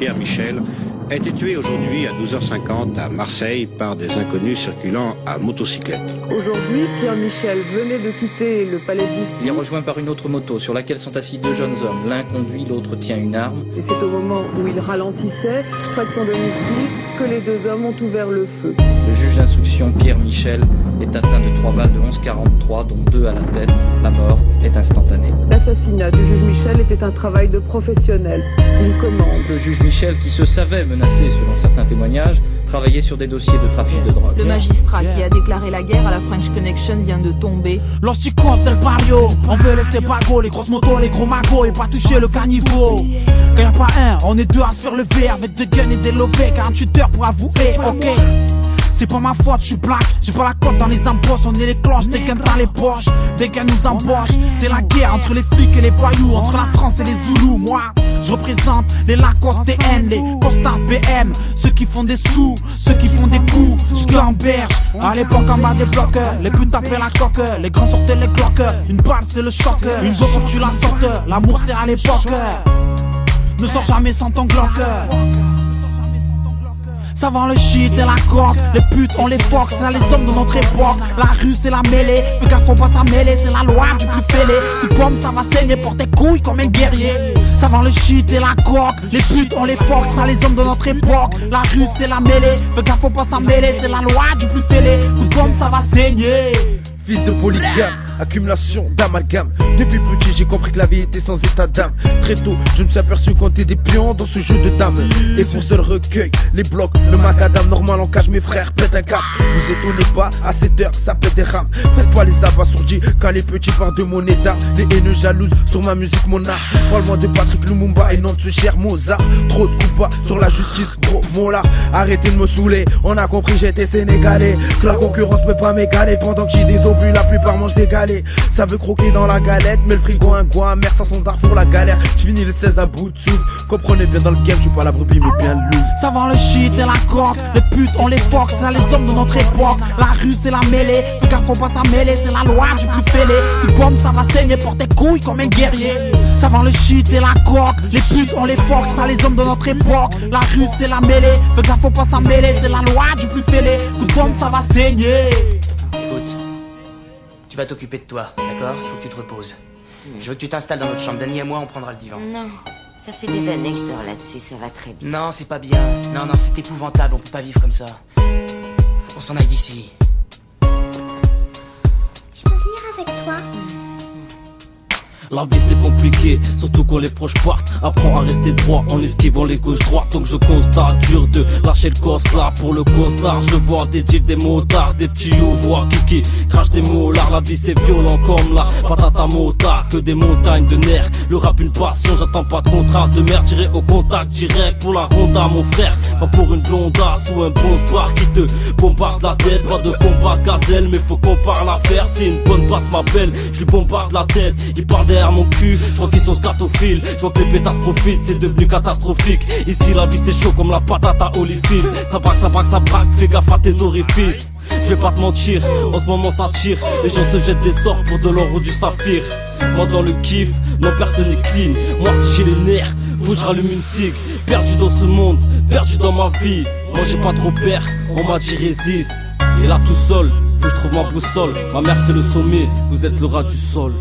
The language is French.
Pierre Michel, a été tué aujourd'hui à 12h50 à Marseille par des inconnus circulant à motocyclette. Aujourd'hui, Pierre Michel venait de quitter le palais de justice. Il est rejoint par une autre moto sur laquelle sont assis deux jeunes hommes. L'un conduit, l'autre tient une arme. Et c'est au moment où il ralentissait, près de son domicile, que les deux hommes ont ouvert le feu. Le juge d'instruction Pierre Michel est atteint de 3 balles de 11,43, dont 2 à la tête. La mort est instantanée. L'assassinat du juge Michel était un travail de professionnel, une commande. Le juge Michel, qui se savait menacé selon certains témoignages, travaillait sur des dossiers de trafic de drogue. Le magistrat qui a déclaré la guerre à la French Connection vient de tomber. Los chicos del barrio, on veut laisser pago, les grosses motos, les gros magots et pas toucher le caniveau. Quand y'a pas un, on est deux à se faire lever avec des guns et des lovés, 48 heures pour avouer, ok. C'est pas ma faute, je suis black, j'ai pas la cote dans les embosses, on est les cloches, des guns dans les poches, des gars nous embauchent. C'est la guerre entre les flics et les voyous, entre la France et les Zoulous. Moi, je représente les Lacoste TN, les Costards BM, ceux qui font des sous, ceux qui font des coups, je gamberge. À l'époque en bas des bloqueurs, les putes tapaient la coque, les grands sortaient les cloques, une balle c'est le choc, une go faut que tu la sortes, l'amour c'est à l'époque. Ne sors jamais sans ton Glock. Ça vend le shit et la coque, les putes on les fox, c'est là les hommes de notre époque. La rue c'est la mêlée, fais gaffe faut pas s'en mêler, c'est la loi du plus fêlé. Tu pommes ça va saigner pour tes couilles comme un guerrier. Ça vend le shit et la coque, les putes on les fox, c'est là les hommes de notre époque. La rue c'est la mêlée, fais gaffe faut pas s'en mêler, c'est la loi du plus fêlé. Tu pommes ça va saigner. Fils de polygame, accumulation d'amalgame. Depuis petit j'ai compris que la vie était sans état d'âme. Très tôt je me suis aperçu qu'on était des pions dans ce jeu de dames. Et pour seul recueil, les blocs, le macadam. Normal en cage mes frères pètent un cap. Vous étonnez pas, à 7 heures ça pète des rames. Faites pas les abasourdis quand les petits parlent de mon état. Les haineux jalouses sur ma musique, mon art. Parle-moi de Patrick Lumumba et non de ce cher Mozart. Trop de coups bas sur la justice, gros mon lard. Arrêtez de me saouler, on a compris j'étais sénégalais. Que la concurrence peut pas m'égaler. Pendant que j'ai des obus, la plupart mangent des galets. Ça veut croquer dans la galette, mais le frigo un goût amer, ça son Darfour la galère. J'finis le 16 à bout de souffle. Comprenez bien dans le game, je suis pas la brebis mais bien le loup. Ça vend le shit et la coque, les putes on les fox, c'est là les hommes de notre époque. La rue c'est la mêlée, fais gaffe faut pas s'en mêler, c'est la loi du plus fêlé. Tu pommes ça va saigner pour tes couilles comme un guerrier. Ça vend le shit et la coque, les putes on les fox, c'est là les hommes de notre époque. La rue c'est la mêlée, fais gaffe faut pas s'en mêler, c'est la loi du plus fêlé. Tu pommes ça va saigner. Écoute, tu vas t'occuper de toi, d'accord? Il faut que tu te reposes. Je veux que tu t'installes dans notre chambre. Dany et moi, on prendra le divan. Non, ça fait des années que je dors là-dessus, ça va très bien. Non, c'est pas bien. Non, non, c'est épouvantable, on peut pas vivre comme ça. Faut qu'on s'en aille d'ici. Je peux venir avec toi? La vie c'est compliqué, surtout quand les proches partent. Apprends à rester droit en esquivant les gauches droites. Donc je constate, dur de lâcher le costard pour le costard. Je vois des jeeps, des motards, des petits voix qui crachent des mollards. La vie c'est violent comme la patata motard. Que des montagnes de nerfs, le rap une passion. J'attends pas de contrat de merde, j'irai au contact direct pour la ronda mon frère. Pas pour une blondasse ou un bon spar qui te bombarde la tête. Pas de combat gazelle, mais faut qu'on parle à faire. Si une bonne passe m'appelle, je lui bombarde la tête. Il parle derrière mon cul, je vois qu'ils sont scatophiles. Je vois que les pétasses profitent, c'est devenu catastrophique. Ici la vie c'est chaud comme la patate à Holyfield. Ça braque, ça braque, ça braque, fais gaffe à tes orifices. Je vais pas te mentir, en ce moment ça tire. Les gens se jettent des sorts pour de l'or ou du saphir. Moi dans le kiff, non personne n'est clean. Moi si j'ai les nerfs, faut que je rallume une cig. Perdu dans ce monde, perdu dans ma vie. Moi j'ai pas trop peur, on m'a dit résiste. Et là tout seul, faut que je trouve ma boussole. Ma mère c'est le sommet, vous êtes le rat du sol.